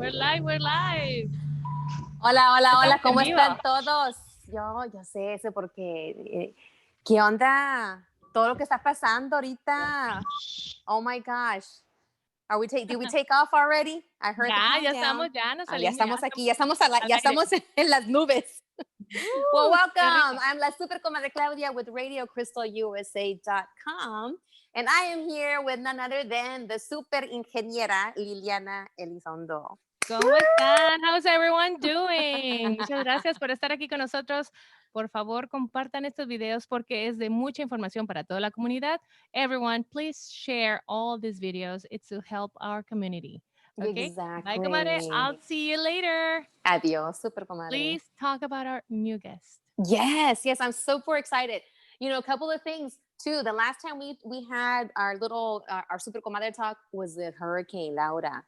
We're live, we're live. Hola, hola, hola, ¿cómo vivo. están todos? Yo sé eso porque, ¿qué onda? Todo lo que está pasando ahorita. Oh my gosh. Did we take off already? I heard the countdown. Ya estamos, ya nos salimos. Ya estamos aquí, ya estamos en las nubes. Well, welcome. I'm la Súper Comadre Claudia with RadioCrystalUSA.com. And I am here with none other than the super ingeniera Liliana Elizondo. ¿Cómo están? How's everyone doing? Muchas gracias por estar aquí con nosotros. Por favor, compartan estos videos porque es de mucha información para toda la comunidad. Everyone, please share all these videos. It's to help our community. Okay? Exactly. Bye, comadre. I'll see you later. Adios, Super Comadre. Please talk about our new guest. Yes, I'm super excited. You know, a couple of things too. The last time we had our little our Super Comadre talk was with Hurricane Laura.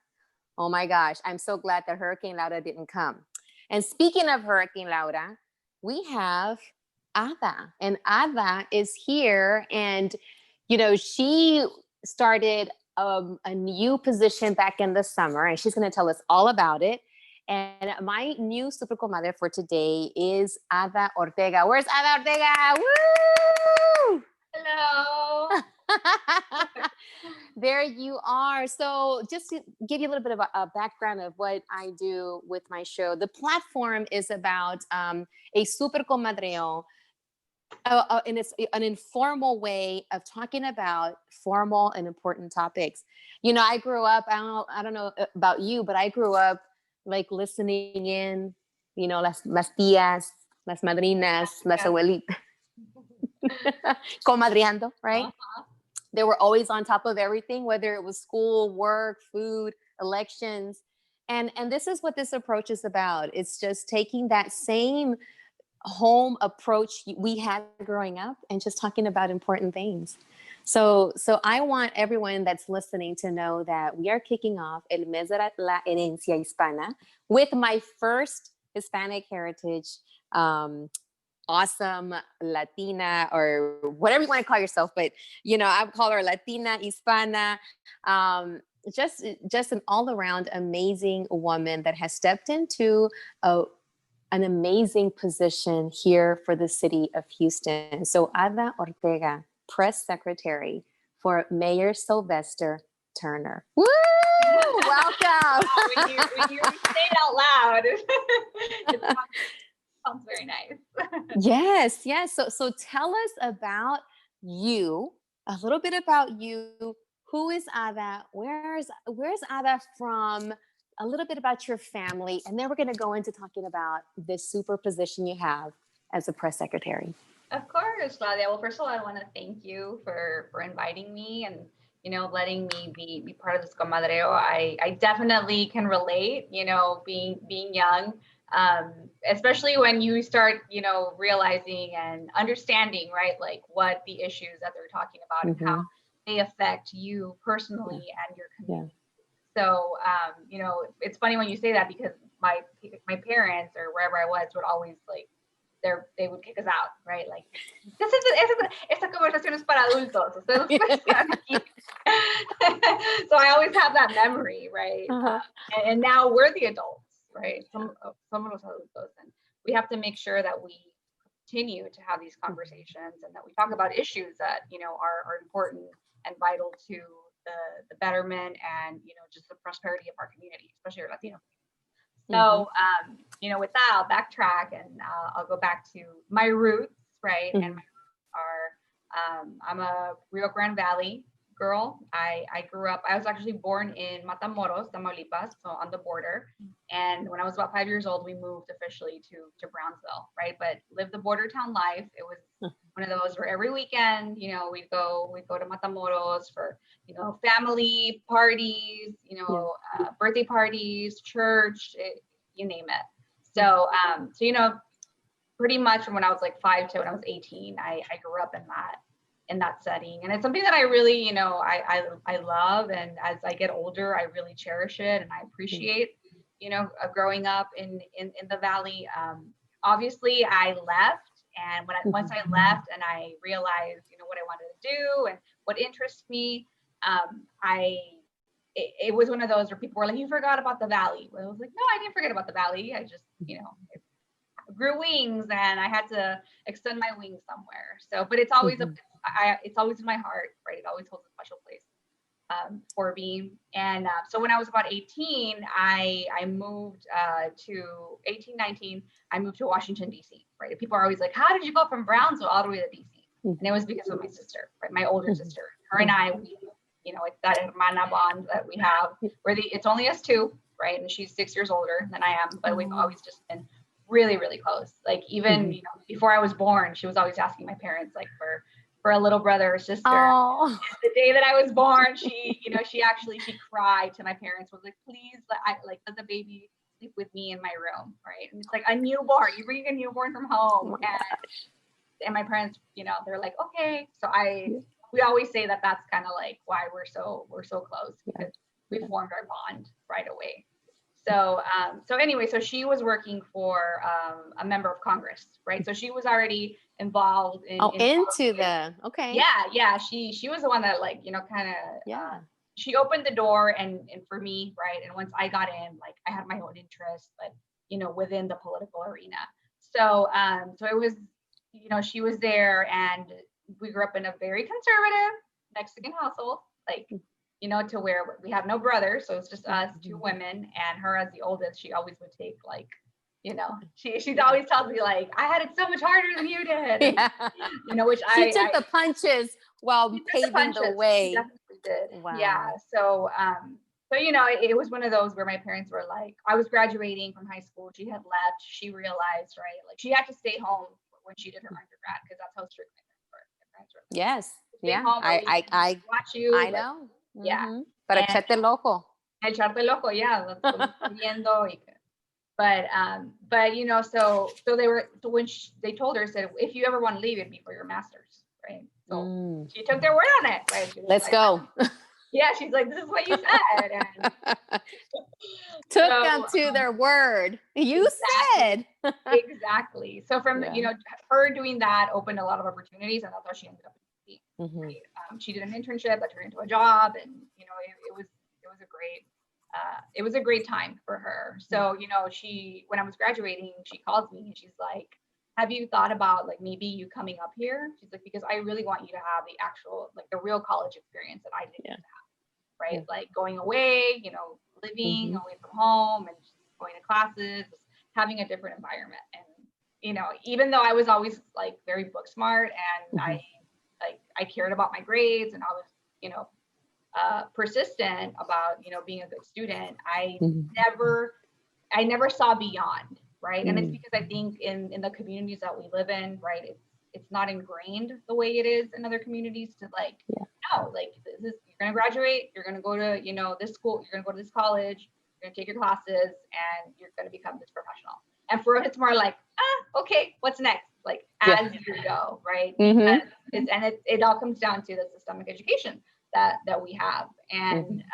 Oh my gosh, I'm so glad that Hurricane Laura didn't come. And speaking of Hurricane Laura, we have Ada, and Ada is here, and you know, she started a new position back in the summer, and she's going to tell us all about it. And my new Super Comadre for today is Ada Ortega. Where's Ada Ortega? Woo! Hello. There you are. So just to give you a little bit of a background of what I do with my show, the platform is about a super comadreo, and it's an informal way of talking about formal and important topics. You know, I grew up, I don't know about you, but I grew up like listening in, you know, las tías, las madrinas, las abuelitas, comadreando, right? Uh-huh. They were always on top of everything, whether it was school, work, food, elections. And this is what this approach is about. It's just taking that same home approach we had growing up and just talking about important things. So I want everyone that's listening to know that we are kicking off El Mes de la Herencia Hispana with my first Hispanic heritage awesome Latina, or whatever you want to call yourself, but you know, I would call her Latina, Hispana, just an all-around amazing woman that has stepped into an amazing position here for the city of Houston. So Ada Ortega, press secretary for Mayor Sylvester Turner. Woo! Welcome. When you say it out loud, it sounds very nice. Yes. So tell us about you, a little bit about you. Who is Ada? Where's Ada from? A little bit about your family, and then we're going to go into talking about this super position you have as a press secretary. Of course, Claudia. Well, first of all, I want to thank you for inviting me and, you know, letting me be part of this comadreo. I definitely can relate, you know, being young, especially when you start, you know, realizing and understanding, right, like what the issues that they're talking about and how they affect you personally and your community. So, you know, it's funny when you say that because my parents or wherever I was would always like, they would kick us out, right? Like, esta conversación es para adultos. So I always have that memory, right? And now we're the adults, right? Some of us adultos, and we have to make sure that we continue to have these conversations and that we talk about issues that, you know, are important and vital to the betterment and, you know, just the prosperity of our community, especially our Latino community. So, you know, with that, I'll backtrack and I'll go back to my roots, right? And my roots are, I'm a Rio Grande Valley girl. I grew up, I was actually born in Matamoros, Tamaulipas, so on the border. And when I was about 5 years old, we moved officially to Brownsville, right? But lived the border town life. It was one of those where every weekend, you know, we'd go to Matamoros for, you know, family parties, you know, birthday parties, church, you name it. So, you know, pretty much from when I was like 5 to when I was 18, I grew up in that setting. And it's something that I really, you know, I love. And as I get older, I really cherish it and I appreciate, you know, growing up in the Valley. Obviously I left. And once I left and I realized, you know, what I wanted to do and what interests me, I it was one of those where people were like, you forgot about the valley. Well, I was like, no, I didn't forget about the valley. I just, it grew wings and I had to extend my wings somewhere. So, but it's always it's always in my heart, right? It always holds a special place for me. And so when I was about 18, I moved to 18, 19, I moved to Washington, D.C., right? People are always like, how did you go from Brownsville all the way to D.C.? And it was because of my sister, right? My older sister. Her and I, it's that hermana bond that we have where it's only us two, right? And she's 6 years older than I am, but we've always just been really, really close. Like even, before I was born, she was always asking my parents like for a little brother or sister. The day that I was born, she cried to my parents, was like, please let the baby sleep with me in my room, right? And it's like a newborn, you bring a newborn from home. And my parents, they're like, okay. So we always say that that's kind of like why we're so close, because we formed our bond right away. So anyway, so she was working for a member of Congress, right? So she was already involved in okay. Yeah. She was the one that she opened the door and for me, right? And once I got in, like I had my own interests, but within the political arena. So it was, she was there, and we grew up in a very conservative Mexican household, like to where we have no brothers, so it's just us, two women, and her as the oldest. She always would take like, she's always tells me like, I had it so much harder than you did. Which she took the punches while paving the way. She definitely did. Wow. Yeah. So it was one of those where my parents were like, I was graduating from high school. She had left. She realized, right, like she had to stay home when she did her undergrad, because that's how strict my parents were. Yes. Yeah. I watch you. I know. Yeah. Para echarte el ojo. Echarte el ojo, yeah. But so when they told her, said, if you ever want to leave, it'd be for your master's, right? So she took their word on it, right? Let's go. Yeah, she's like, this is what you said. And took them to their word. You said. Exactly. So from her doing that opened a lot of opportunities, and that's how she ended up in DC. Right? She did an internship that turned into a job, and it was a great time for her. So when I was graduating, she calls me and she's like, have you thought about like maybe you coming up here? She's like, because I really want you to have the actual, like the real college experience that I didn't have, right? Like going away, living away from home and just going to classes, having a different environment. And even though I was always like very book smart, and I cared about my grades, and I was persistent about being a good student, I never saw beyond, right? And it's because I think in the communities that we live in, right, it's not ingrained the way it is in other communities to like, no, like you're gonna graduate, you're gonna go to this school, you're gonna go to this college, you're gonna take your classes, and you're gonna become this professional. And for us, it's more like, okay, what's next? Like as you go, right? Because it all comes down to the systemic education that we have. And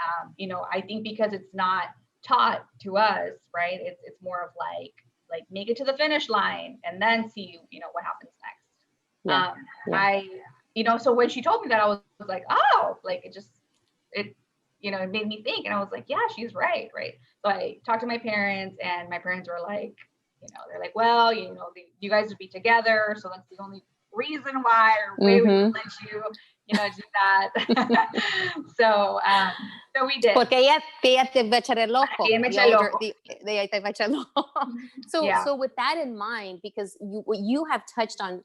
I think because it's not taught to us, right, it's more of like make it to the finish line and then see what happens next. So when she told me that, I was like, oh, like it made me think, and I was like, yeah, she's right. So I talked to my parents, and my parents were like, they're like, well, you guys would be together, so that's the only reason why or way we would let you do that. So we did. Porque ella te va a echar el ojo. Ella me echa el ojo. Ella te va a echar el ojo. So with that in mind, because you have touched on,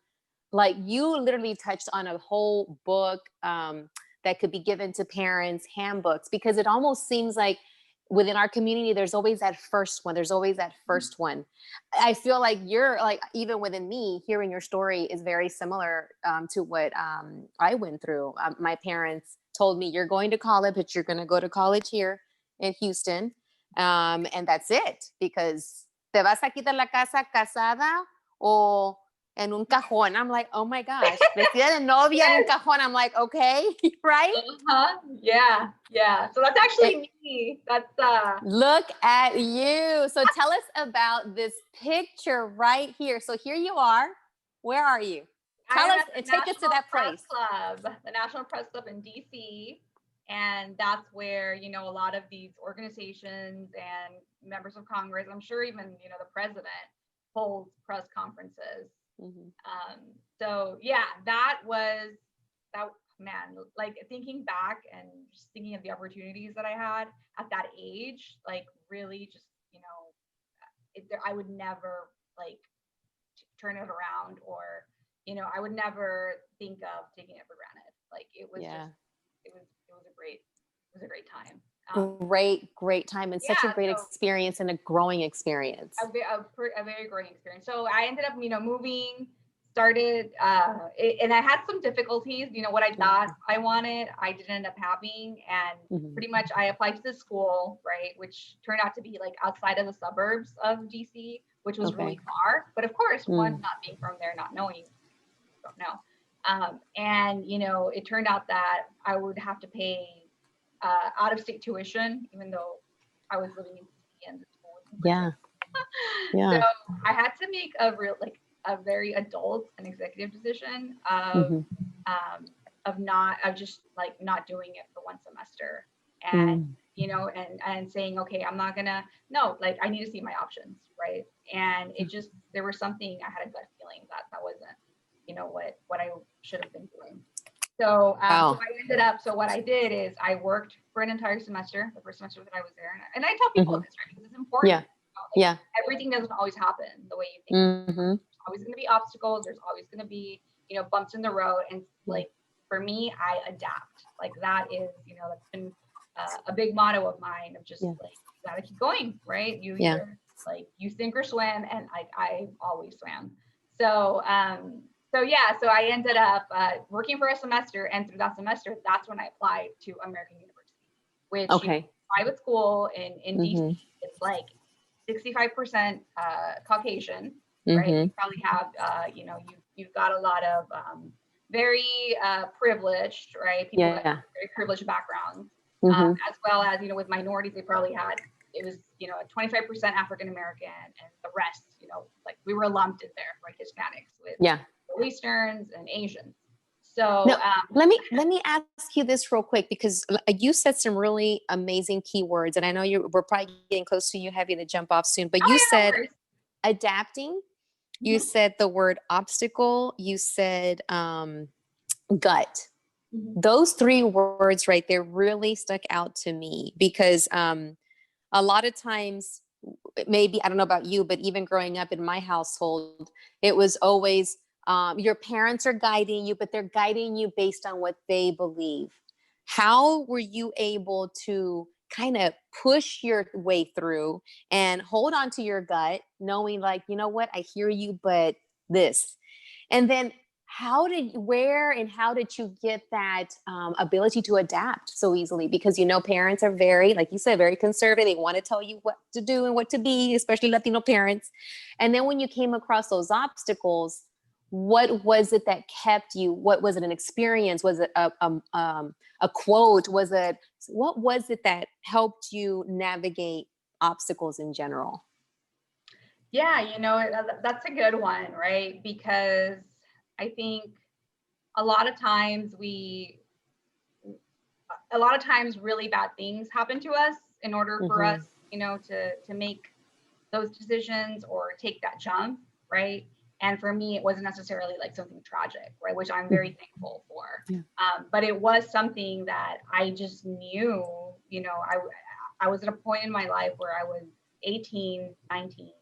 like you literally touched on a whole book that could be given to parents, handbooks, because it almost seems like within our community, there's always that first one. I feel like you're like, even within me, hearing your story is very similar to what I went through. My parents told me, you're going to college, but you're going to go to college here in Houston. And that's it, because te vas a quitar la casa casada o en un cajón. I'm like, oh my gosh, vestida de novia en un cajón. I'm like, okay, right? Yeah. So that's actually me. That's Look at you. So tell us about this picture right here. So here you are. Where are you? Tell us and take us to that place. Club, the National Press Club in DC. And that's where, a lot of these organizations and members of Congress, I'm sure even, the president holds press conferences. So yeah, that, man, like thinking back and just thinking of the opportunities that I had at that age, like really just, I would never like turn it around, or, I would never think of taking it for granted. Like it was just, it was a great time. Great time, and such a Yeah, great so experience and a growing experience. a very growing experience. So I ended up, moving, started, and I had some difficulties. What I thought I wanted, I didn't end up having, and pretty much I applied to the school, right, which turned out to be like outside of the suburbs of DC, which was really far. But of course, one, not being from there, not knowing, don't know, and it turned out that I would have to pay out-of-state tuition, even though I was living in DC and the school was in Yeah. So I had to make a very adult and executive decision of just like not doing it for one semester, and and saying, okay, I'm not gonna, no, like I need to see my options, right? And it just, there was something, I had a gut feeling that wasn't what I should have been doing. So, so I ended up, so what I did is I worked for an entire semester, the first semester that I was there. And I tell people this, right, because it's important. Everything doesn't always happen the way you think. There's always going to be obstacles. There's always going to be, bumps in the road. And like, for me, I adapt. Like that is, that's been a big motto of mine, of just like, you gotta keep going, right? You either like, you sink or swim. And I always swam. So, so I ended up working for a semester, and through that semester, that's when I applied to American University, which is a private school in DC. It's like 65% Caucasian, right? You probably have, you've got a lot of very privileged, right? People that have very privileged backgrounds, as well as, with minorities, they probably had, it was, 25% African American, and the rest, like we were lumped in there, right? Hispanics with Middle Easterns and Asians. So now, let me ask you this real quick, because you said some really amazing keywords, and I know we're probably getting close to you having to jump off soon, but you said adapting, you said the word obstacle, you said gut. Those three words right there really stuck out to me, because a lot of times, maybe, I don't know about you, but even growing up in my household, it was always your parents are guiding you, but they're guiding you based on what they believe. How were you able to kind of push your way through and hold on to your gut, knowing like, you know what, I hear you, but this. And then where and how did you get that ability to adapt so easily? Because, parents are very, like you said, very conservative. They want to tell you what to do and what to be, especially Latino parents. And then when you came across those obstacles, what was it that kept you? What was it, an experience? Was it a quote? What was it that helped you navigate obstacles in general? Yeah, that's a good one, right? Because I think a lot of times really bad things happen to us in order for us, to make those decisions or take that jump, right? And for me, it wasn't necessarily like something tragic, right? Which I'm very thankful for. But it was something that I just knew, I was at a point in my life where I was 18, 19,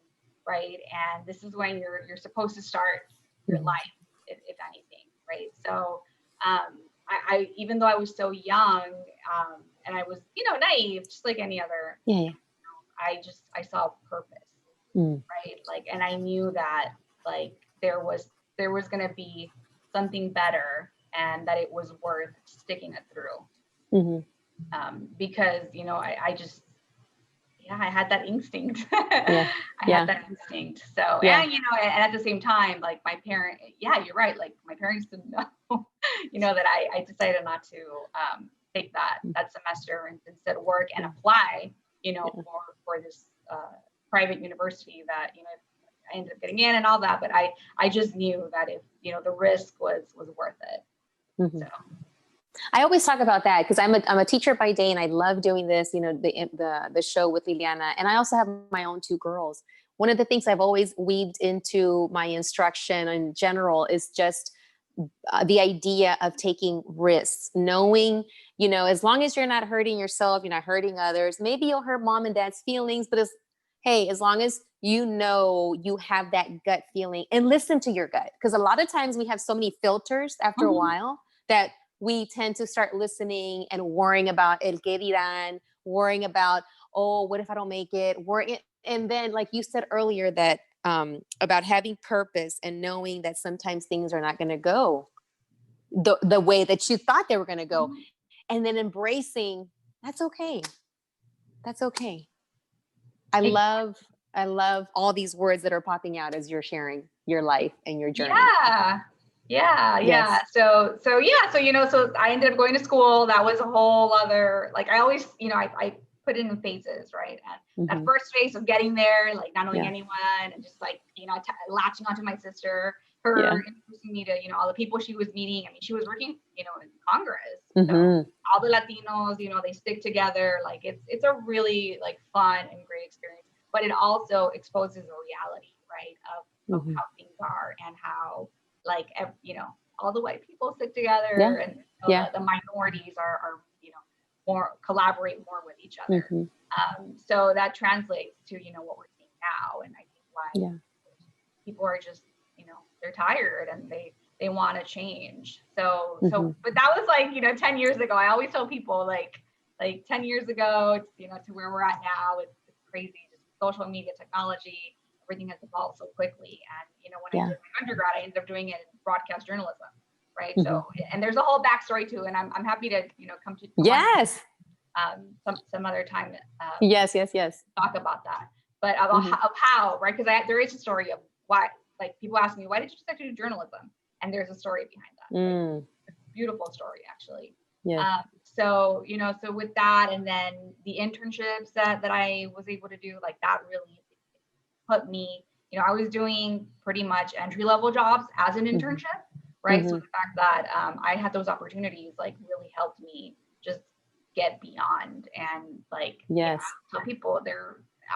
right? And this is when you're supposed to start your life, if anything, right? So I even though I was so young, and I was, naive, just like any other, I saw purpose, right? Like, and I knew that like there was going to be something better, and that it was worth sticking it through. Because, I just, I had that instinct. I had that instinct. So, and, and at the same time, like my parent, you're right. Like my parents didn't know, that I decided not to take that semester and instead work and apply, for this private university that, I ended up getting in and all that. But I just knew that if, the risk was worth it. So. I always talk about that because I'm a teacher by day, and I love doing this, you know, the show with Liliana. And I also have my own 2 girls. One of the things I've always weaved into my instruction in general is just the idea of taking risks, knowing, you know, as long as you're not hurting yourself, you're not hurting others, maybe you'll hurt mom and dad's feelings, but as long as you know you have that gut feeling and listen to your gut. Because a lot of times we have so many filters after a while that we tend to start listening and worrying about el que dirán, worrying about, oh, what if I don't make it? And then, like you said earlier, that about having purpose and knowing that sometimes things are not going to go the way that you thought they were going to go, and then embracing that's okay. That's okay. I love all these words that are popping out as you're sharing your life and your journey. Yeah. So you know, so I ended up going to school. That was a whole other, like, I always, you know, I put it in phases, right? And that first phase of getting there, like not knowing anyone and just like, you know, latching onto my sister, her introducing me to, you know, all the people she was meeting. I mean, she was working, you know, in Congress. So all the Latinos, you know, they stick together. Like it's a really like fun and great experience, but it also exposes the reality, right? Of how things are and how, like, you know, all the white people stick together and you know, the minorities are, you know, more collaborate more with each other. So that translates to, you know, what we're seeing now. And I think why people are just, you know, they're tired and they want to change. So, but that was like, you know, 10 years ago. I always tell people like 10 years ago, you know, to where we're at now, it's crazy. Just social media, technology, everything has evolved so quickly. And, you know, when I did my undergrad, I ended up doing it in broadcast journalism. Right. So, and there's a whole backstory too. And I'm happy to, you know, come some other time. Yes. Talk about that, but about how, right? Because there is a story of why, like people ask me, why did you decide to do journalism? And there's a story behind that. Like, a beautiful story, actually. So, you know, so with that, and then the internships that I was able to do, like that really put me, you know, I was doing pretty much entry-level jobs as an internship. Right. So the fact that I had those opportunities like really helped me just get beyond and like so people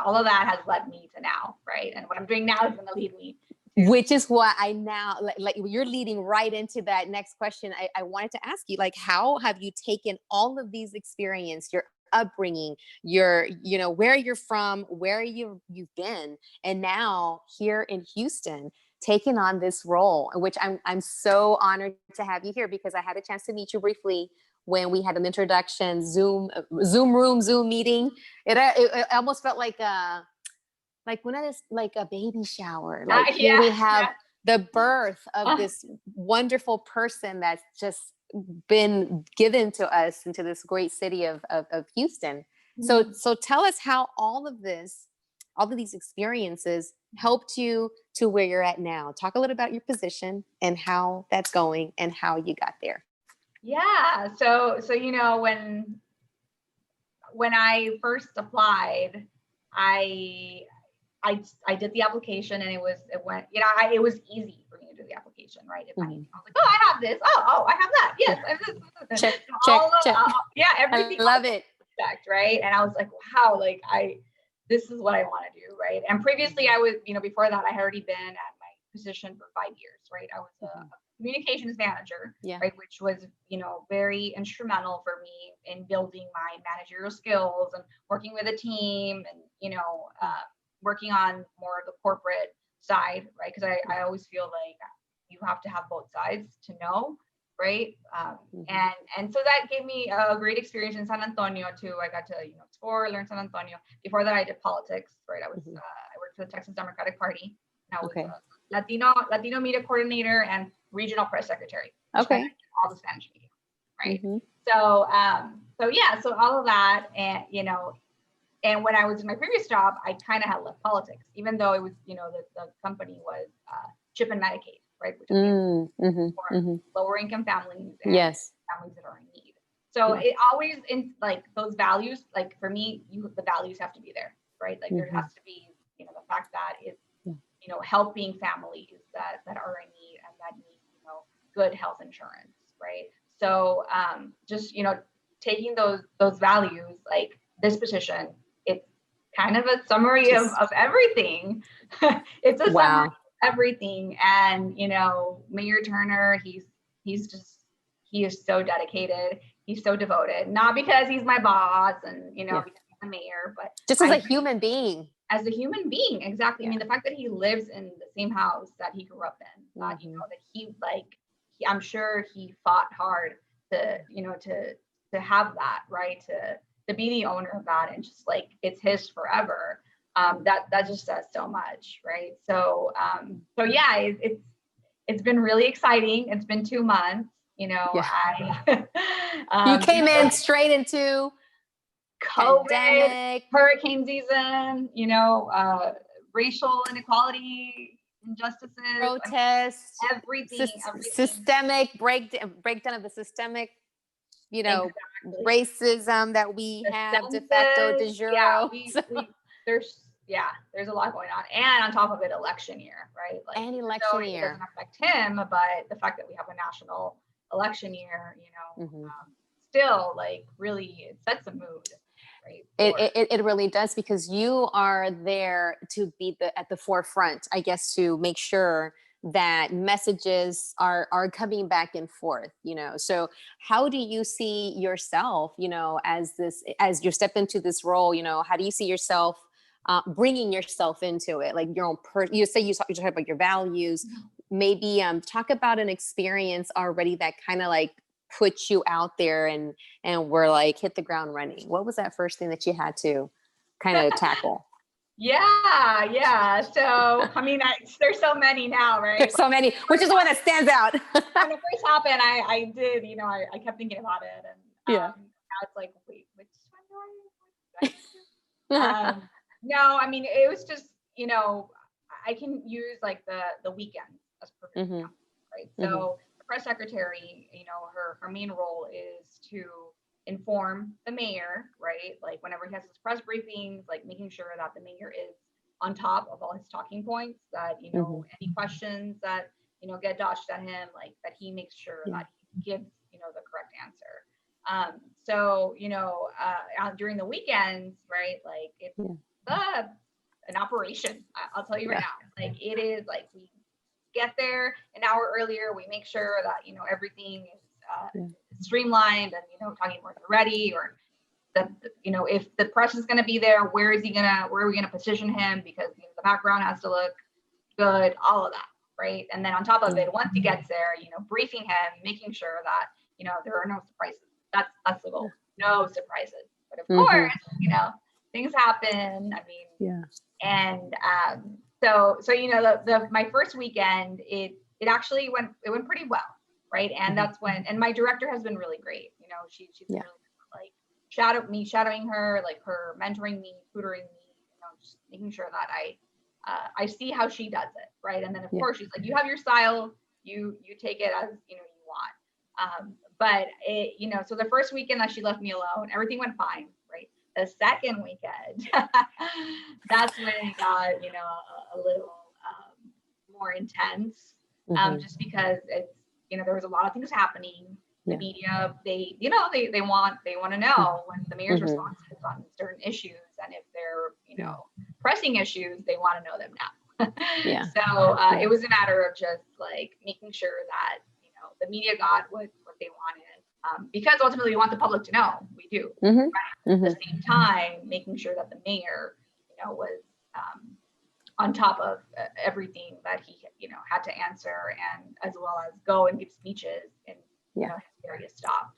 all of that has led me to now, right? And what I'm doing now is going to lead me to, which is what I now like you're leading right into that next question. I wanted to ask you, like, how have you taken all of these experience, your upbringing, your, you know, where you're from, where you've been, and now here in Houston, taking on this role, which I'm so honored to have you here, because I had a chance to meet you briefly when we had an introduction Zoom meeting. It almost felt like one of this, like a baby shower. Like here we have the birth of this wonderful person that's just been given to us into this great city of Houston. So tell us how all of these experiences helped you to where you're at now. Talk a little about your position and how that's going and how you got there. Yeah. So, you know, when I first applied, I did the application and it went, you know, it was easy for me to do the application, right? If anything, I was like, oh, I have this. Oh, I have that. Yes. I have this. Check. Everything. I love it. Right. And I was like, wow, like this is what I want to do. Right. And previously I was, you know, before that I had already been at my position for 5 years, right? I was a communications manager, right? Which was, you know, very instrumental for me in building my managerial skills and working with a team and, you know, working on more of the corporate side, right? Because I always feel like you have to have both sides to know, right? And so that gave me a great experience in San Antonio too. I got to, you know, explore, learn San Antonio. Before that, I did politics, right? I worked for the Texas Democratic Party. And I was a Latino media coordinator and regional press secretary. All the Spanish media, right? So all of that, and you know. And when I was in my previous job, I kind of had left politics, even though it was, you know, the company was CHIP and Medicaid, right? Which is for lower income families and families that are in need. So it always, in like those values, like for me, the values have to be there, right? Like there has to be, you know, the fact that it's, you know, helping families that are in need and that need, you know, good health insurance, right? So just, taking those values, like this petition, it's kind of a summary of everything. It's a summary of everything. And, Mayor Turner, he is so dedicated. He's so devoted, not because he's my boss and, because he's the mayor, but just as a human being. As a human being, exactly. I mean, the fact that he lives in the same house that he grew up in, that, that I'm sure he fought hard to, to have that, right? To be the owner of that, and just like, it's his forever. That just says so much, right? So yeah, it's been really exciting. It's been 2 months, I you came in straight into COVID, pandemic, hurricane season, racial inequality, injustices, protests, everything. Systemic breakdown of the systemic, racism that we have de facto, de jure. There's a lot going on, and on top of it, election year, right? Like, and election year, it doesn't affect him, but the fact that we have a national election year, still, like, really, it sets a mood. Right? It really does, because you are there to be at the forefront, I guess, to make sure that messages are coming back and forth, So how do you see yourself, as you step into this role, how do you see yourself bringing yourself into it? Like your own you say you talk about your values, maybe talk about an experience already that kind of like put you out there and we're like, hit the ground running. What was that first thing that you had to kind of tackle? Yeah. So, I mean, there's so many now, right? There's so many, which is the one that stands out. When it first happened, I did, I kept thinking about it, and now it's like, wait, which one do I? No, I mean, it was just, I can use like the weekends as perfect example, right? So the press secretary, her main role is to inform the mayor, right? Like whenever he has his press briefings, like making sure that the mayor is on top of all his talking points, that, any questions that, get dodged at him, like that he makes sure that he gives, the correct answer. So, during the weekends, right? Like it's an operation. I'll tell you right now, like it is, like we get there an hour earlier, we make sure that, everything is streamlined, and, talking more ready, or if the press is going to be there, where are we going to position him? Because the background has to look good, all of that. Right. And then on top of it, once he gets there, briefing him, making sure that, there are no surprises. That's the goal. No surprises. But of course, things happen. I mean, and so my first weekend, it actually went pretty well. Right. And that's when, and my director has been really great. She's been really like shadowing her, like her mentoring me, tutoring me, just making sure that I see how she does it. Right. And then of course she's like, you have your style, you take it as, you want. But it, so the first weekend that she left me alone, everything went fine. Right. The second weekend, that's when it got, a little more intense, just because it's, there was a lot of things happening. The media, they want to know when the mayor's responses on certain issues, and if they're, pressing issues, they want to know them now. So it was a matter of just like making sure that, the media got what they wanted, because ultimately we want the public to know. We do. Right? At the same time, making sure that the mayor, was on top of everything that he, had to answer, and as well as go and give speeches in his various stops.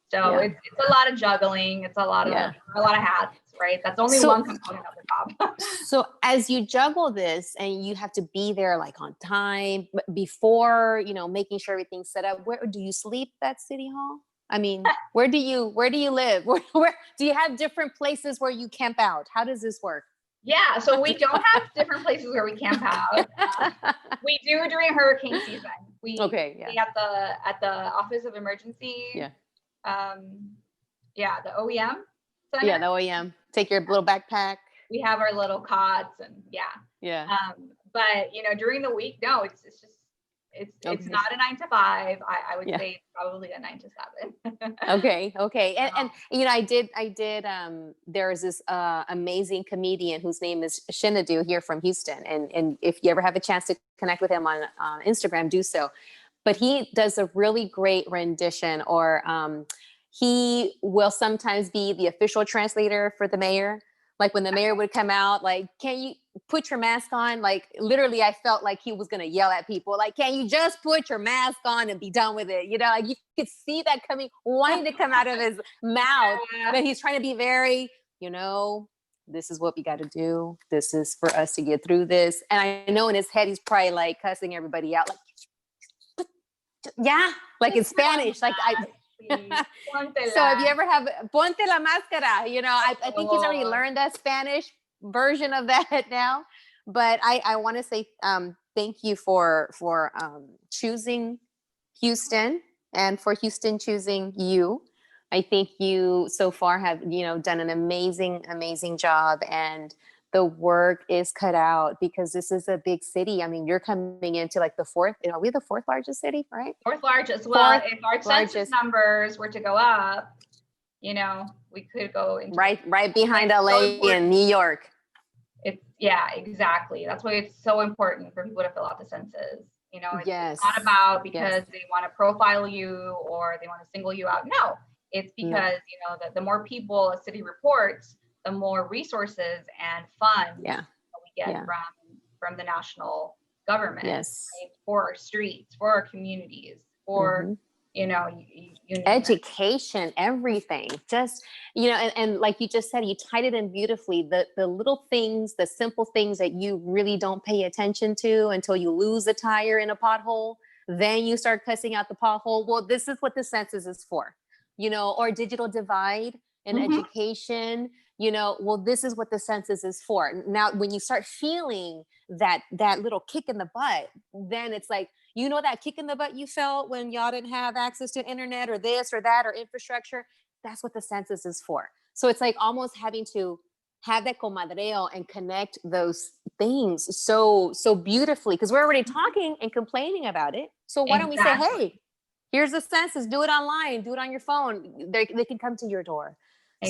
So it's a lot of juggling. It's a lot of hats, right? That's only one component of the job. So as you juggle this, and you have to be there like on time before, making sure everything's set up, where do you sleep at City Hall? I mean, where do you live? Where do you have different places where you camp out? How does this work? Yeah, so we don't have different places where we camp out. We do during hurricane season. We at the Office of Emergency. The OEM center. Yeah, the OEM. Take your little backpack. We have our little cots, and but during the week, no, it's just It's Okay. not a 9 to 5. I would Yeah. say it's probably a 9 to 7. Okay. And you know, I did there's this amazing comedian whose name is Shinadu here from Houston. And if you ever have a chance to connect with him on Instagram, do so. But he does a really great rendition, or he will sometimes be the official translator for the mayor. Like when the mayor would come out, like, can you put your mask on? Like literally, I felt like he was gonna yell at people, like, can you just put your mask on and be done with it? You know, like you could see that coming, wanting to come out of his mouth, Yeah. but he's trying to be very, you know, this is what we got to do. This is for us to get through this. And I know in his head, he's probably like cussing everybody out, like, yeah, like in Spanish, like I. So if you ever have ponte la máscara, you know, I think he's already learned that Spanish version of that now. But I want to say thank you for choosing Houston, and for Houston choosing you. I think you so far have, you know, done an amazing job, and the work is cut out because this is a big city. I mean, you're coming into like the fourth, you know, we're the fourth largest city, right? Fourth largest. Well, if our census largest. numbers were to go up, you know, we could go into right behind LA and New York. Yeah, exactly. That's why it's so important for people to fill out the census. You know, it's not about because they want to profile you or they want to single you out. No, it's because, you know, the more people a city reports, the more resources and funds that we get from the national government, right? For our streets, for our communities, for you know, education, everything. Just, you know, and like you just said, you tied it in beautifully. The little things, the simple things that you really don't pay attention to until you lose a tire in a pothole. Then you start cussing out the pothole. Well, this is what the census is for, you know, or digital divide in education. You know, well, this is what the census is for. Now, when you start feeling that little kick in the butt, then it's like, you know, that kick in the butt you felt when y'all didn't have access to internet or this or that or infrastructure. That's what the census is for. So it's like almost having to have that comadreo and connect those things so beautifully, because we're already talking and complaining about it. So why don't we say, hey, here's the census, do it online, do it on your phone. They can come to your door.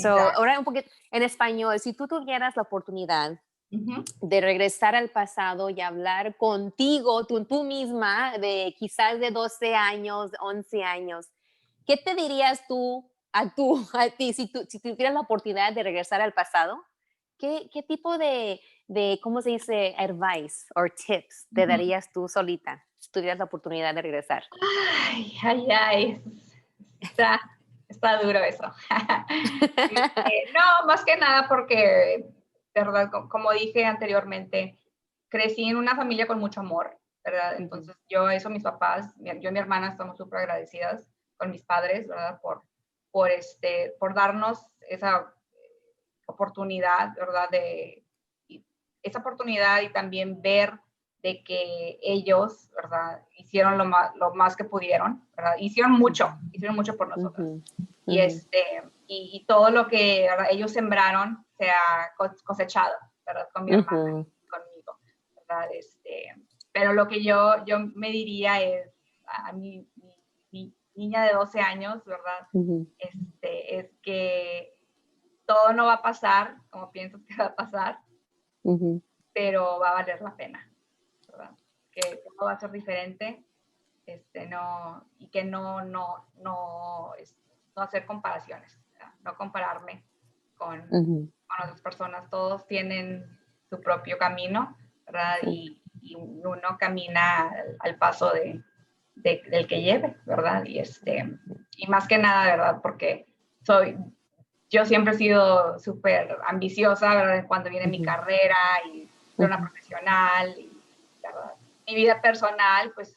So ahora un poquito en español, si tú tuvieras la oportunidad de regresar al pasado y hablar contigo, tú misma, de quizás de 12 años, 11 años, ¿qué te dirías tú a ti si tuvieras la oportunidad de regresar al pasado? ¿Qué tipo de, ¿cómo se dice? Advice or tips te darías tú solita si tuvieras la oportunidad de regresar? Ay. Está duro eso. No, más que nada porque, de verdad, como dije anteriormente, crecí en una familia con mucho amor, ¿verdad? Entonces mis papás, yo y mi hermana estamos súper agradecidas con mis padres, ¿verdad? Por darnos esa oportunidad, ¿verdad? Esa oportunidad y también ver de que ellos, ¿verdad? Hicieron lo más que pudieron, ¿verdad? Hicieron mucho por nosotros. Y todo lo que, ¿verdad?, ellos sembraron se ha cosechado, ¿verdad? Con mi hermana y conmigo, ¿verdad? Pero lo que yo me diría es a mi niña de 12 años, ¿verdad? Es que todo no va a pasar como piensas que va a pasar, pero va a valer la pena, ¿verdad? Que todo va a ser diferente, y que no hacer comparaciones, ¿verdad? No compararme con otras personas. Todos tienen su propio camino, ¿verdad? Y uno camina al paso del que lleve, ¿verdad? Y más que nada, ¿verdad? Porque yo siempre he sido súper ambiciosa, ¿verdad? Cuando viene mi carrera y soy una profesional, y, ¿verdad? Mi vida personal, pues,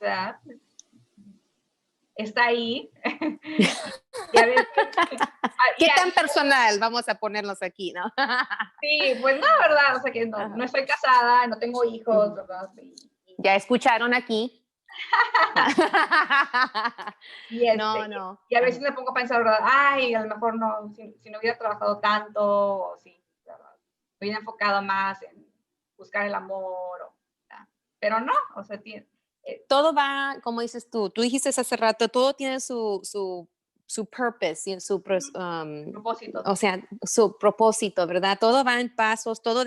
está ahí. Y a veces, ¿Qué tan personal? Vamos a ponernos aquí, ¿no? Sí, pues no, ¿verdad? O sea que no estoy casada, no tengo hijos, ¿verdad? Ya escucharon aquí. Y a veces me pongo a pensar, ¿verdad? Ay, a lo mejor no, si no hubiera trabajado tanto, o si, ¿verdad?, me hubiera enfocado más en buscar el amor, pero no, o sea, todo va, como dices tú dijiste hace rato, todo tiene su purpose, y Propósitos. o sea, su propósito, ¿verdad? Todo va en pasos, todo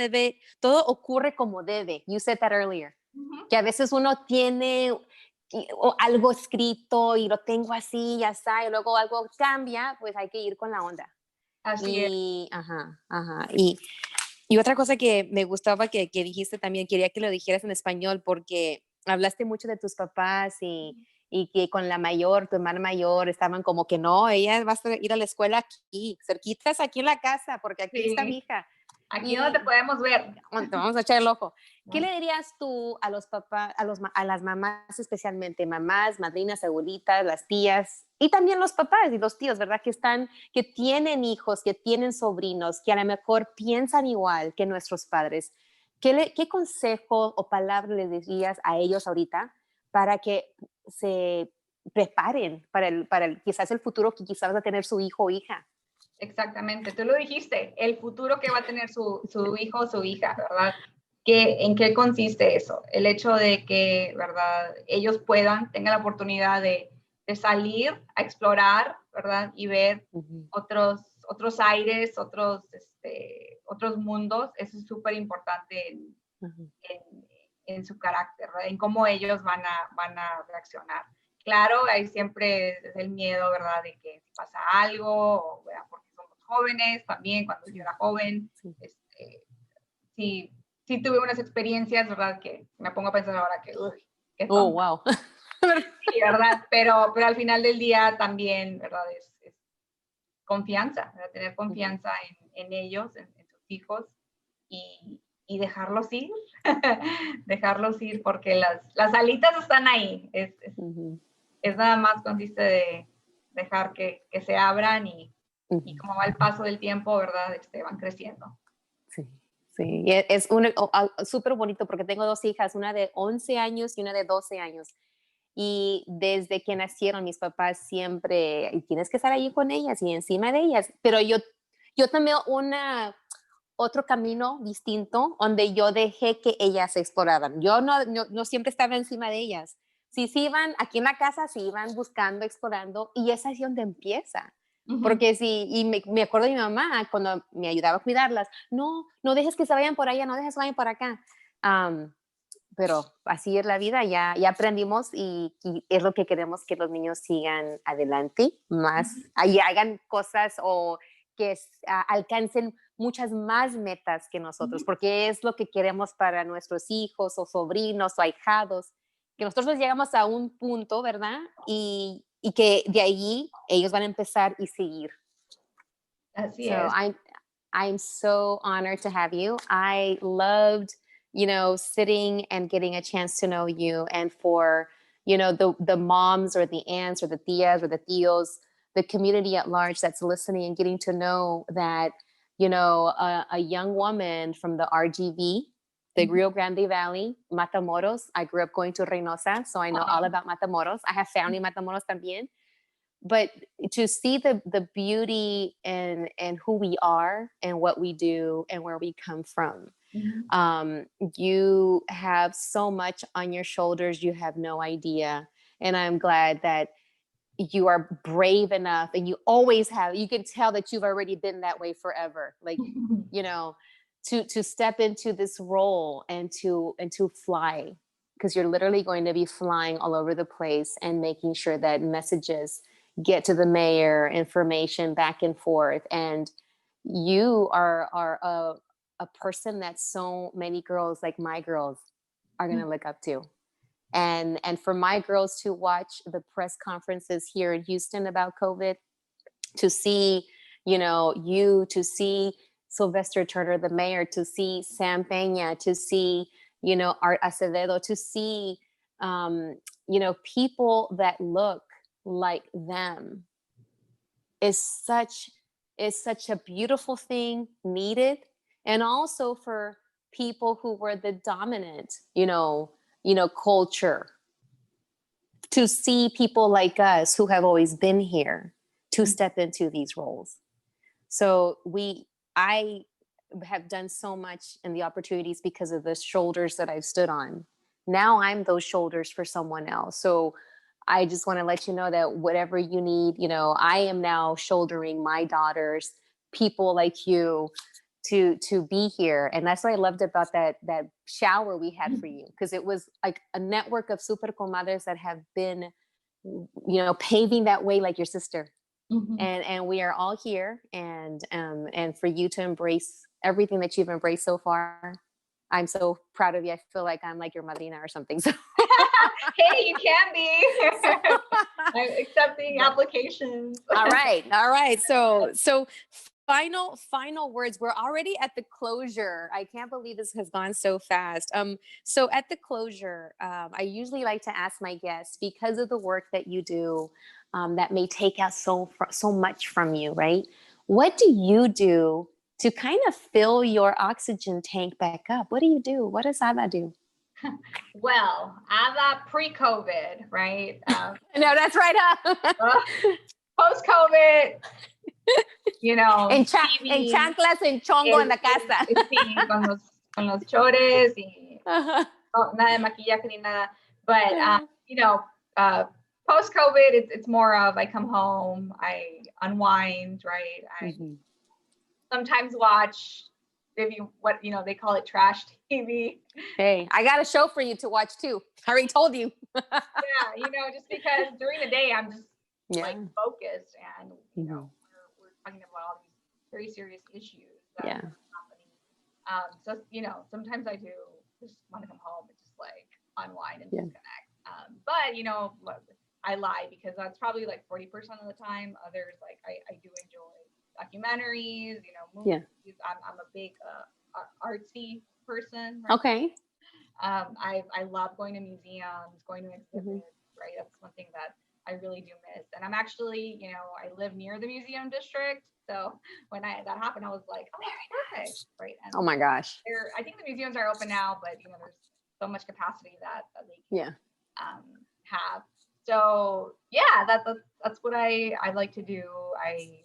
ocurre como debe. You said that earlier. Ujú. Que a veces uno tiene o algo escrito y lo tengo así, ya está, y luego algo cambia, pues hay que ir con la onda. Así es. Y, ajá. Y otra cosa que me gustaba que dijiste también, quería que lo dijeras en español porque hablaste mucho de tus papás y que con la mayor, tu hermana mayor, estaban como que no, ella va a ir a la escuela aquí, cerquitas aquí en la casa, porque aquí está mi Sí, hija. aquí no te Y podemos ver. te vamos a echar el ojo. ¿Qué ¿No? le dirías tú a los papás, a las mamás especialmente, mamás, madrinas, abuelitas, las tías y también los papás y los tíos, ¿verdad? Que tienen hijos, que tienen sobrinos, que a lo mejor piensan igual que nuestros padres. ¿Qué consejo o palabra les dirías a ellos ahorita para que se preparen para quizás el futuro que quizás va a tener su hijo o hija? Exactamente, tú lo dijiste, el futuro que va a tener su hijo o su hija, ¿verdad? ¿En qué consiste eso? El hecho de que, ¿verdad? Ellos tengan la oportunidad de salir a explorar, ¿verdad? Y ver Ujú, otros aires, otros mundos. Eso es súper importante ujú, en su carácter, ¿verdad? En cómo ellos van a reaccionar. Claro, hay siempre el miedo, ¿verdad? De que si pasa algo, ¿verdad? Porque somos jóvenes también, cuando yo era joven, sí. sí, sí tuve unas experiencias, ¿verdad? Que me pongo a pensar ahora que, uy, qué Oh, tonta. wow. Sí, ¿verdad? Pero al final del día también, ¿verdad? Es confianza, ¿verdad? Tener Ujú, confianza en ellos, en sus hijos y dejarlos ir, dejarlos ir porque las alitas están ahí. ujú, Es nada más consiste de dejar que se abran y ujú. como va el paso del tiempo, ¿verdad? Van creciendo. Sí, sí. Y es súper bonito porque tengo dos hijas, una de 11 años y una de 12 años. Y desde que nacieron mis papás siempre, y tienes que estar ahí con ellas y encima de ellas. Pero yo tomé otro camino distinto donde yo dejé que ellas exploraran. Yo no siempre estaba encima de ellas. Si se iban aquí en la casa, se iban buscando, explorando, y esa es donde empieza. Ujú. Porque y me acuerdo de mi mamá cuando me ayudaba a cuidarlas, no dejes que se vayan por allá, no dejes que se vayan por acá. Am, pero así es la vida, ya aprendimos y es lo que queremos que los niños sigan adelante, más, Ujú. y hagan cosas o que alcancen muchas más metas que nosotros, Ujú. porque es lo que queremos para nuestros hijos o sobrinos o ahijados, que nosotros llegamos a un punto, ¿verdad? Y que de ahí ellos van a empezar y seguir. Así So es. I'm so honored to have you. I loved, sitting and getting a chance to know you, and for, the moms or the aunts or the tias or the tios, the community at large that's listening and getting to know that, a young woman from the RGV, the Ujú. Rio Grande Valley, Matamoros. I grew up going to Reynosa, so I know all Wow. about Matamoros. I have family in Matamoros también, but to see the beauty and who we are and what we do and where we come from. Ujú. You have so much on your shoulders, you have no idea. And I'm glad that you are brave enough, and you always have, you can tell that you've already been that way forever, like, you know to step into this role and to fly, because you're literally going to be flying all over the place and making sure that messages get to the mayor, information back and forth. And you are a person that so many girls, like my girls, are going to look up to. And for my girls to watch the press conferences here in Houston about COVID, to see, to see Sylvester Turner, the mayor, to see Sam Peña, to see, Art Acevedo, to see, people that look like them is such a beautiful thing, needed. And also for people who were the dominant, culture, to see people like us who have always been here to step into these roles. So I have done so much in the opportunities because of the shoulders that I've stood on, now I'm those shoulders for someone else. So I just want to let you know that whatever you need, you know, I am now shouldering my daughters, people like you, to be here. And that's what I loved about that shower we had for you, because it was like a network of super comadres that have been, you know, paving that way like your sister. And we are all here, and for you to embrace everything that you've embraced so far. I'm so proud of you. I feel like I'm like your madrina or something. So. Hey, you can be. I'm accepting applications. All right. So final words. We're already at the closure. I can't believe this has gone so fast. So at the closure, I usually like to ask my guests, because of the work that you do, that may take out so much from you, right? What do you do to kind of fill your oxygen tank back up? What do you do? What does Ada do? Well, Ada pre-COVID, right? No, that's right. Post-COVID, you know, en chanclas, en chongo en la casa. Sí, con los chores y no, nada de maquillaje ni nada. But, you know, post-COVID, it's more of I come home, I unwind, right? I sometimes watch maybe what, you know, they call it trash TV. Hey, I got a show for you to watch too. I already told you. Yeah, you know, just because during the day I'm just like focused, and you know, we're talking about all these very serious issues that are happening. So, you know, sometimes I do just want to come home and just like unwind and disconnect. But you know, I lie, because that's probably like 40% of the time. Others, like I do enjoy documentaries, you know, movies. I'm a big artsy person. Right? Okay. I love going to museums, going to exhibits, right? That's one thing that I really do miss. And I'm actually, you know, I live near the museum district. So when that happened, I was like, oh, perfect, right? And oh my gosh. I think the museums are open now, but you know, there's so much capacity that they can have. So yeah, that's what I like to do. I,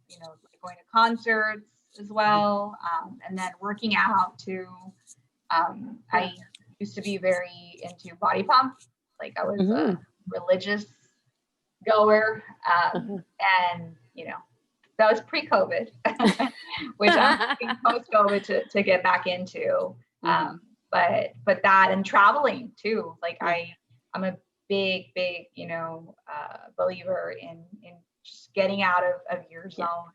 you know, like going to concerts as well, and then working out too. I used to be very into body pump. Like I was a religious goer, and you know, that was pre-COVID, which I'm looking post-COVID to get back into. But that, and traveling too. Like I'm a big, you know, believer in just getting out of your zone,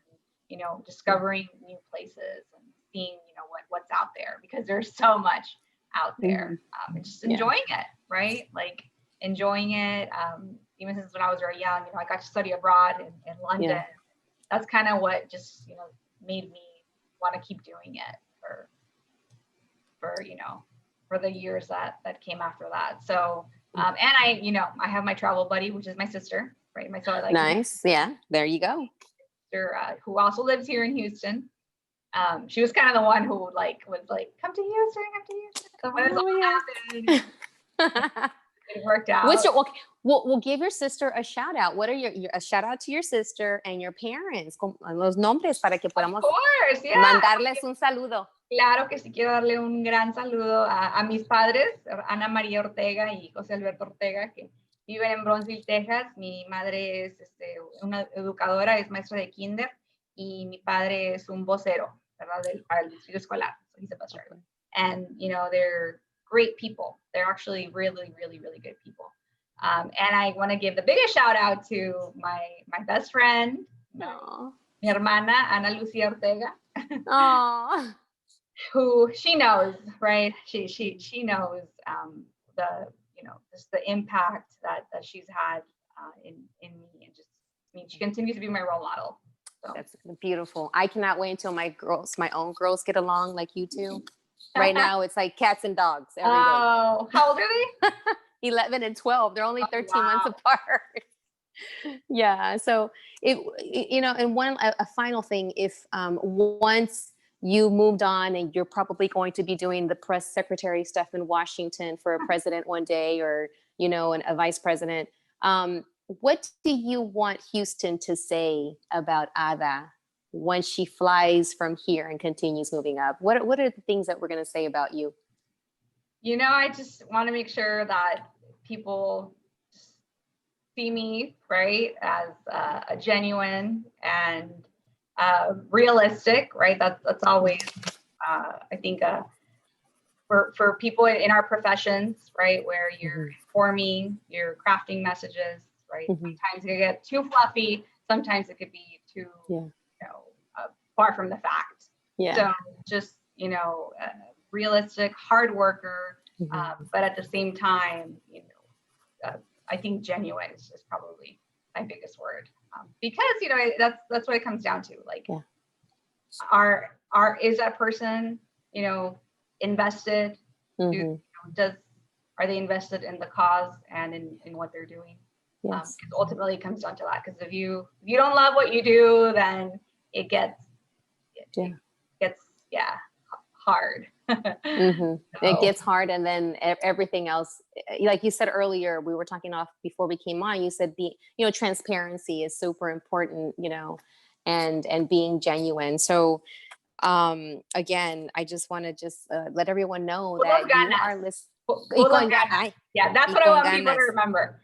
you know, discovering new places and seeing, you know, what's out there, because there's so much out there, and just enjoying it, right? Like enjoying it. Even since when I was very young, you know, I got to study abroad in London. Yeah. That's kind of what just, you know, made me want to keep doing it for, you know, for the years that came after that. So, and I, you know, I have my travel buddy, which is my sister, right? So I like nice. Yeah. There you go. Sister, who also lives here in Houston. She was kind of the one who was like, come to Houston. So when it all happened, it worked out. We'll give your sister a shout out. What are a shout out to your sister and your parents? Los nombres para que podamos mandarles un saludo. Claro que sí, quiero darle un gran saludo a mis padres, Ana María Ortega y José Alberto Ortega, que viven en Bronzeville, Texas. Mi madre es una educadora, es maestra de kinder, y mi padre es un vocero, ¿verdad? Para el distrito escolar. So he's a bus driver. And, you know, they're great people. They're actually really, really, really good people. And I want to give the biggest shout out to my best friend, mi hermana, Ana Lucia Ortega. Aww. Who she knows, right? She knows the, you know, just the impact that she's had in me, and just, I mean, she continues to be my role model. So. That's beautiful. I cannot wait until my own girls get along like you two. Right now, it's like cats and dogs every day. Oh, how old are they? 11 and 12. They're only 13 months apart. Yeah. So you know, and a final thing, if once you moved on and you're probably going to be doing the press secretary stuff in Washington for a president one day, or, you know, a vice president, what do you want Houston to say about Ada once she flies from here and continues moving up? What are the things that we're going to say about you? I just want to make sure that people see me, right, as a genuine and realistic, right? That's always, I think, for people in our professions, right, where you're informing, you're crafting messages, right? Sometimes it can get too fluffy. Sometimes it could be too, far from the fact. So just, realistic, hard worker, but at the same time, I think genuine is probably my biggest word, because that's what it comes down to. Like, is that person invested? Are they invested in the cause and in what they're doing? Yes. It ultimately comes down to that, because if you don't love what you do, then it gets hard. So. It gets hard, and then everything else, like you said earlier, we were talking off before we came on, you said transparency is super important, and being genuine. So again, I just want to let everyone know that you are listening. Yeah, that's what I want people to remember.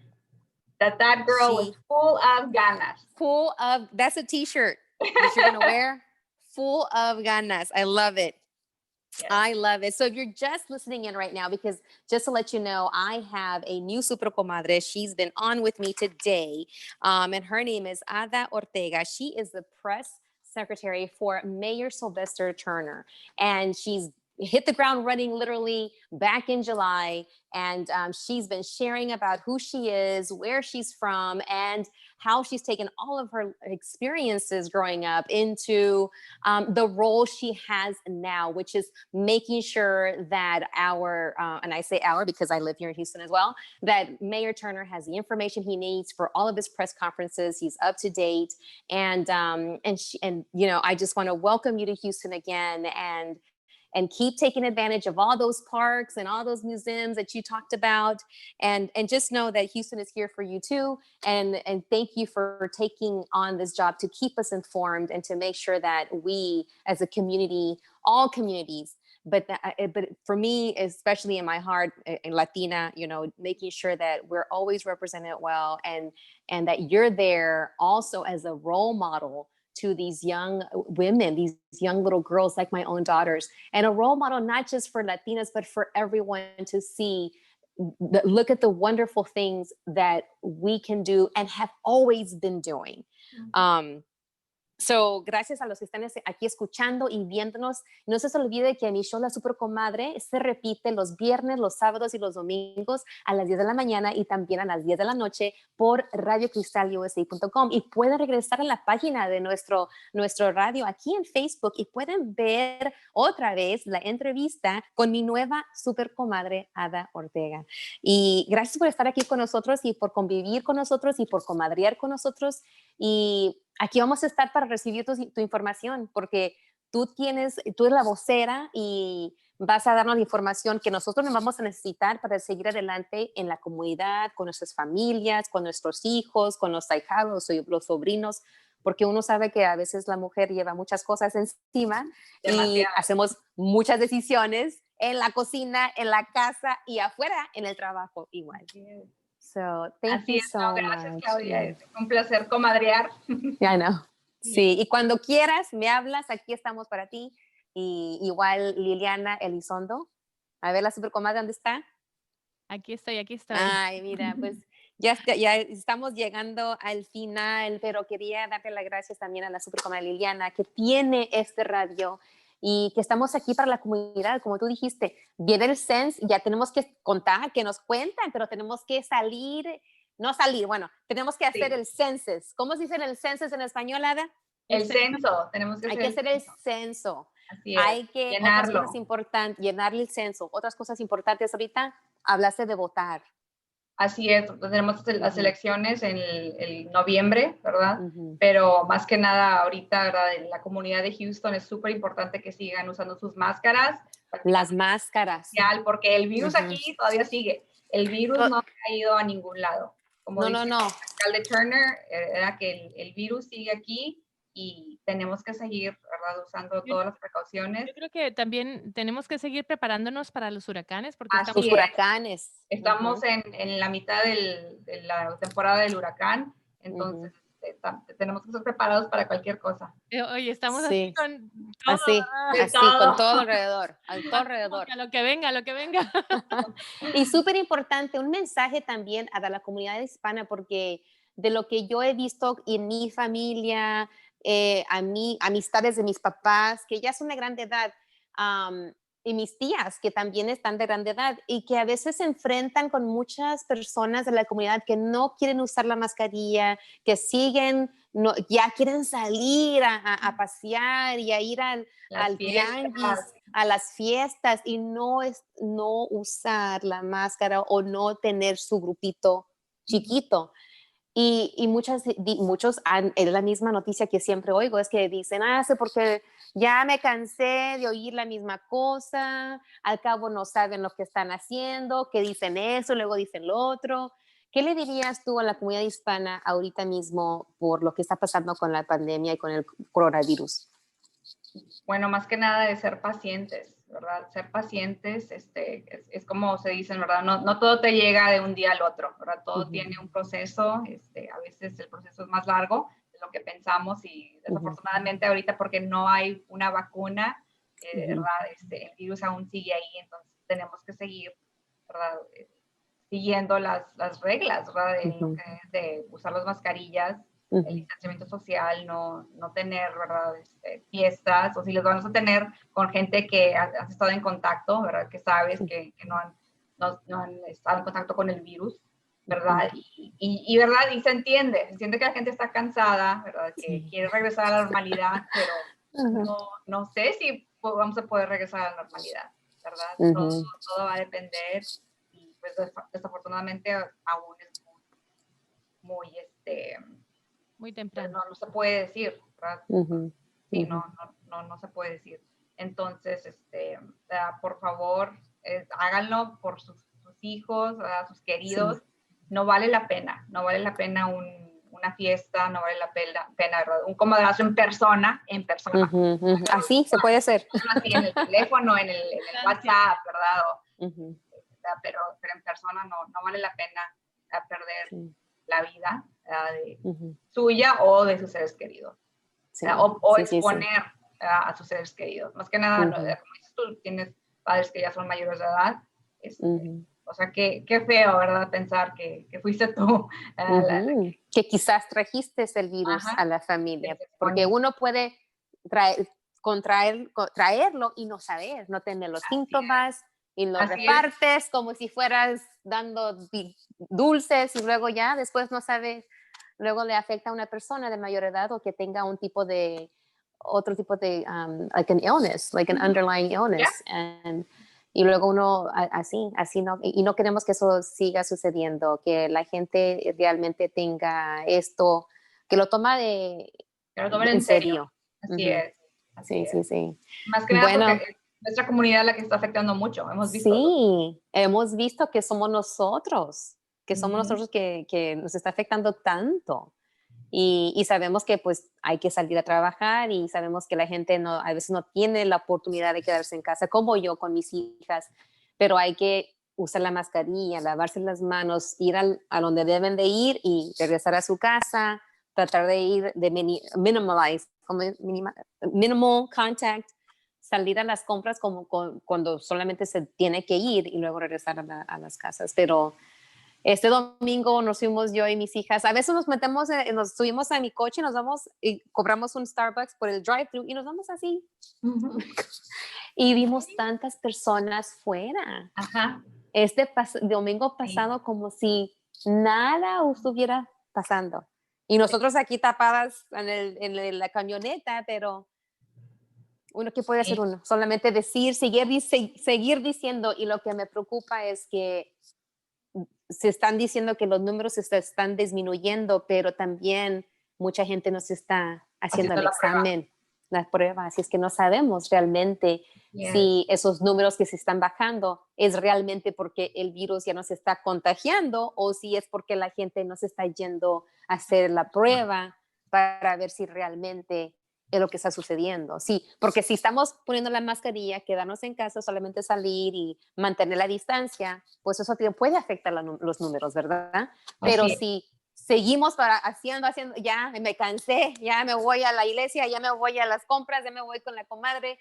That girl was full of ganas. That's a t-shirt that you're gonna wear. Full of ganas. I love it. Yes. I love it. So if you're just listening in right now, because just to let you know, I have a new Super Comadre. She's been on with me today, and her name is Ada Ortega. She is the press secretary for Mayor Sylvester Turner, and she's hit the ground running literally back in July, and she's been sharing about who she is, where she's from, and how she's taken all of her experiences growing up into the role she has now, which is making sure that and I say our because I live here in Houston as well, that Mayor Turner has the information he needs for all of his press conferences. He's up to date, and I just want to welcome you to Houston again, and keep taking advantage of all those parks and all those museums that you talked about. And just know that Houston is here for you too. And thank you for taking on this job to keep us informed and to make sure that we as a community, all communities, but for me, especially in my heart, in Latina, making sure that we're always represented well, and that you're there also as a role model to these young women, these young little girls like my own daughters, and a role model not just for Latinas, but for everyone to see, look at the wonderful things that we can do and have always been doing. So, gracias a los que están aquí escuchando y viéndonos. No se olvide que mi show La Super Comadre se repite los viernes, los sábados y los domingos a las 10 de la mañana y también a las 10 de la noche por radiocristalusa.com, y pueden regresar a la página de nuestro radio aquí en Facebook y pueden ver otra vez la entrevista con mi nueva Super Comadre Ada Ortega. Y gracias por estar aquí con nosotros y por convivir con nosotros y por comadrear con nosotros, y aquí vamos a estar para recibir tu información, porque tú eres la vocera y vas a darnos la información que nosotros nos vamos a necesitar para seguir adelante en la comunidad, con nuestras familias, con nuestros hijos, con los ahijados, los sobrinos, porque uno sabe que a veces la mujer lleva muchas cosas encima y hacemos muchas decisiones en la cocina, en la casa y afuera en el trabajo igual. So, thank you so much. Gracias, Claudia. Es un placer comadrear. I know. Sí, y cuando quieras, me hablas, aquí estamos para ti. Y igual Liliana Elizondo. A ver, la Super Comadre, ¿dónde está? Aquí estoy. Ay, mira, pues ya estamos llegando al final, pero quería darte las gracias también a la Super Comadre Liliana, que tiene este radio y que estamos aquí para la comunidad, como tú dijiste. Viene el Sense, ya tenemos que contar, que nos cuentan, pero tenemos que tenemos que hacer el census. ¿Cómo se dice el census en español, Ada? El censo, hay que hacer el censo. Así es. Hay que llenarlo. Otras cosas importantes, llenarle el censo. Otras cosas importantes ahorita, hablaste de votar. Así es, tenemos las elecciones en el noviembre, ¿verdad? Pero más que nada ahorita, ¿verdad? En la comunidad de Houston es súper importante que sigan usando sus máscaras. Las máscaras. Porque el virus aquí todavía sigue. El virus no ha ido a ningún lado. Como dice el alcalde Turner, era que el virus sigue aquí y tenemos que seguir, ¿verdad? Usando todas las precauciones. Yo creo que también tenemos que seguir preparándonos para los huracanes, porque Así Los es. huracanes. Estamos en la mitad de la temporada del huracán, entonces tenemos que estar preparados para cualquier cosa. Oye, estamos así Sí, con todo, así, De así, con todo. todo alrededor, todo alrededor. a lo que venga, a lo que venga. Y súper importante, un mensaje también a la comunidad hispana, porque de lo que yo he visto en mi familia, amistades de mis papás, que ya son de gran edad, y mis tías, que también están de gran edad, y que a veces se enfrentan con muchas personas de la comunidad que no quieren usar la mascarilla, que siguen, no, ya quieren salir a pasear y a ir al tianguis, a las fiestas, y no usar la máscara o no tener su grupito chiquito. Y muchos, es la misma noticia que siempre oigo, es que dicen, sí, porque ya me cansé de oír la misma cosa, al cabo no saben lo que están haciendo, que dicen eso, luego dicen lo otro. ¿Qué le dirías tú a la comunidad hispana ahorita mismo por lo que está pasando con la pandemia y con el coronavirus? Bueno, más que nada de ser pacientes, ¿verdad? Ser pacientes, es como se dicen, ¿verdad? No todo te llega de un día al otro, ¿verdad? Todo tiene un proceso, a veces el proceso es más largo de lo que pensamos y desafortunadamente ahorita porque no hay una vacuna, ¿verdad? El virus aún sigue ahí, entonces tenemos que seguir, ¿verdad? Siguiendo las reglas, ¿verdad? En lo que es de usar las mascarillas, el distanciamiento social, no tener, ¿verdad? Fiestas, o si les vamos a tener con gente que has estado en contacto, ¿verdad? Que sabes que no han estado en contacto con el virus, ¿verdad? Y ¿verdad? Y se entiende que la gente está cansada, ¿verdad? Que quiere regresar a la normalidad, pero no sé si vamos a poder regresar a la normalidad, ¿verdad? Todo va a depender y pues desafortunadamente aún es muy Muy temprano. no se puede decir, ¿verdad? Sí, no se puede decir. Entonces, por favor, háganlo por sus hijos, sus queridos. Sí. No vale la pena una fiesta, no vale la pena, ¿verdad? Un comadreazo en persona. Así se puede hacer. Así en el teléfono, en el WhatsApp, ¿verdad? Pero en persona no vale la pena perder la vida suya o de sus seres queridos. Sí, o exponer a sus seres queridos. Más que nada, como dices tú, tienes padres que ya son mayores de edad. O sea, qué feo, ¿verdad? Pensar que fuiste tú. Que quizás trajiste el virus a la familia. Porque uno puede traerlo y no saber, no tener los síntomas. Y lo repartes como si fueras dando dulces y luego ya después no sabes, luego le afecta a una persona de mayor edad o que tenga otro tipo de like an illness, like an underlying illness. Y luego uno así no, y no queremos que eso siga sucediendo, que la gente realmente tenga esto, que lo toma en serio. Así es. Sí. Más que nada porque nuestra comunidad la que está afectando mucho. Hemos visto que somos nosotros, que nos está afectando tanto. Y sabemos que pues hay que salir a trabajar y sabemos que la gente a veces no tiene la oportunidad de quedarse en casa, como yo con mis hijas, pero hay que usar la mascarilla, lavarse las manos, ir a donde deben de ir y regresar a su casa, tratar de ir de minimal contact, salir a las compras como cuando solamente se tiene que ir y luego regresar a las casas. Pero este domingo nos fuimos yo y mis hijas. A veces nos subimos a mi coche y nos vamos y cobramos un Starbucks por el drive-thru y nos vamos así. Y vimos tantas personas fuera. Domingo pasado como si nada estuviera pasando. Y nosotros aquí tapadas en la camioneta, pero ¿qué puede hacer uno? Solamente seguir diciendo. Y lo que me preocupa es que se están diciendo que los números se están disminuyendo, pero también mucha gente nos está haciendo el examen, la prueba, así es que no sabemos realmente si esos números que se están bajando es realmente porque el virus ya no se está contagiando o si es porque la gente no se está yendo a hacer la prueba para ver si realmente es lo que está sucediendo. Sí, porque si estamos poniendo la mascarilla, quedarnos en casa, solamente salir y mantener la distancia, pues eso puede afectar los números, ¿verdad? Pero Así es. si seguimos haciendo, ya me cansé, ya me voy a la iglesia, ya me voy a las compras, ya me voy con la comadre,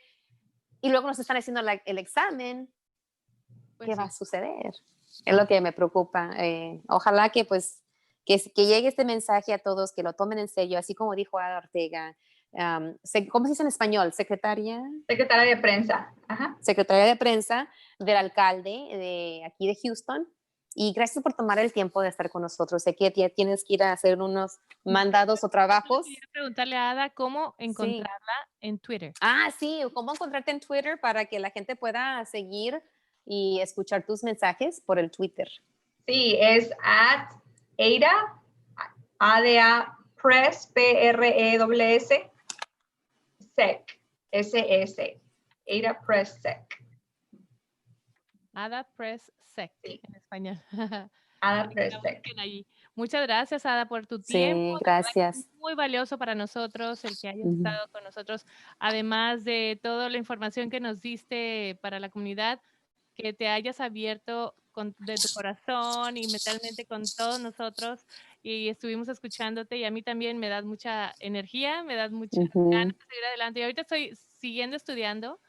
y luego nos están haciendo el examen, Pues ¿qué sí. va a suceder? Es lo que me preocupa. Ojalá que pues que llegue este mensaje a todos, que lo tomen en serio, así como dijo Ada Ortega. ¿Cómo se dice en español? Secretaria Secretaria de prensa. Ajá. Secretaria de prensa del alcalde de aquí de Houston. Y gracias por tomar el tiempo de estar con nosotros. Sé que ya tienes que ir a hacer unos mandados o trabajos. Quería preguntarle a Ada cómo Sí. encontrarla en Twitter. Sí, cómo encontrarte en Twitter para que la gente pueda seguir y escuchar tus mensajes por el Twitter. Sí, es @Ada, ADA Press, PRESS, SEC, SS, Ada Press SEC. Ada Press Sec, Sí. en español. Ada Para que Press la SEC. busquen allí. Muchas gracias, Ada, por tu tiempo. Sí, De verdad que gracias. es muy valioso para nosotros el que hayas estado con nosotros, además de toda la información que nos diste para la comunidad, que te hayas abierto de tu corazón y mentalmente con todos nosotros y estuvimos escuchándote y a mí también me das mucha energía, me das muchas ganas de seguir adelante. Y ahorita estoy siguiendo estudiando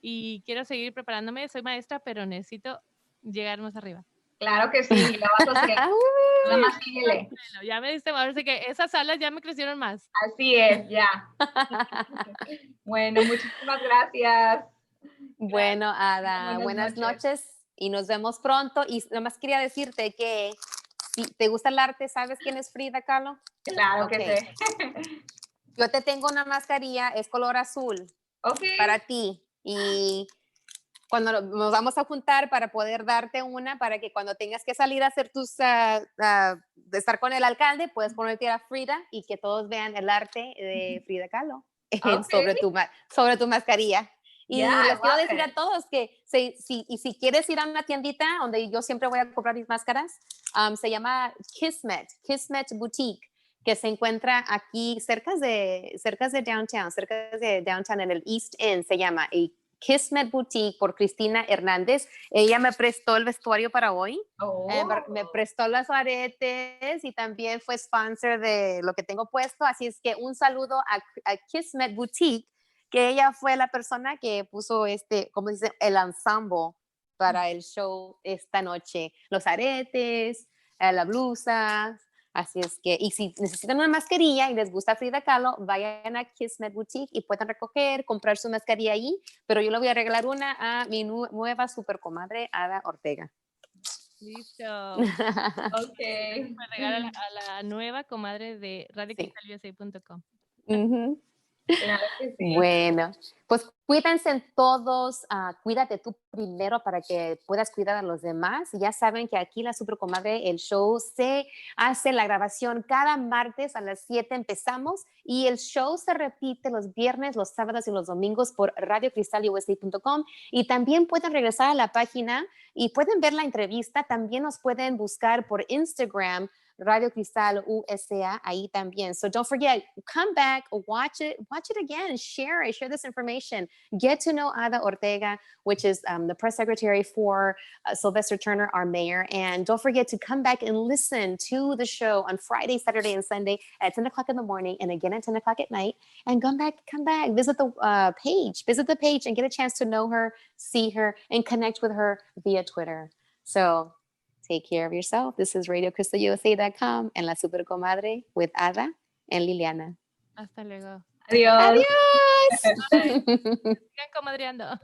y quiero seguir preparándome. Soy maestra, pero necesito llegar más arriba. Claro que sí, la vas a hacer. Nada más síguele. Bueno, ya me diste, ahora sí que esas alas ya me crecieron más. Así es, ya. Bueno, muchísimas gracias. Bueno, Ada, Buenas buenas noches. noches y nos vemos pronto. Y nada más quería decirte que si te gusta el arte, ¿sabes quién es Frida Kahlo? Claro que Ok. sé. Yo te tengo una mascarilla, es color azul Ok. para ti. Y cuando nos vamos a juntar para poder darte una, para que cuando tengas que salir a hacer de estar con el alcalde, puedes ponerte a Frida y que todos vean el arte de Frida Kahlo Ok. sobre tu mascarilla. Y Yeah, I les quiero love decir a it. todos que si quieres ir a una tiendita donde yo siempre voy a comprar mis máscaras, se llama Kismet Boutique, que se encuentra aquí cerca de downtown en el East End, se llama, y Kismet Boutique por Cristina Hernández. Ella me prestó el vestuario para hoy. Oh. Me prestó los aretes y también fue sponsor de lo que tengo puesto. Así es que un saludo a Kismet Boutique, que ella fue la persona que puso como dice, el ensemble para el show esta noche. Los aretes, la blusa. Así es que, y si necesitan una mascarilla y les gusta Frida Kahlo, vayan a Kismet Boutique y pueden comprar su mascarilla ahí, pero yo le voy a regalar una a mi nueva super comadre, Ada Ortega. Listo. Ok. Para regalar a la nueva comadre de radiocristalUSA.com. Claro que sí. Bueno, pues cuídense todos, cuídate tú primero para que puedas cuidar a los demás. Ya saben que aquí la Super Comadre, el show se hace la grabación cada martes a las 7 empezamos y el show se repite los viernes, los sábados y los domingos por radiocristalUSA.com y también pueden regresar a la página y pueden ver la entrevista. También nos pueden buscar por Instagram, Radio Cristal USA, ahí también. So don't forget, come back, watch it again, share this information. Get to know Ada Ortega, which is the press secretary for Sylvester Turner, our mayor. And don't forget to come back and listen to the show on Friday, Saturday, and Sunday at 10 o'clock in the morning and again at 10 o'clock at night. And come back, visit the page and get a chance to know her, see her, and connect with her via Twitter. So take care of yourself. This is RadioCrystalUSA.com and La Super Comadre with Ada and Liliana. Hasta luego. Adiós. Adiós. Sigan comadreando.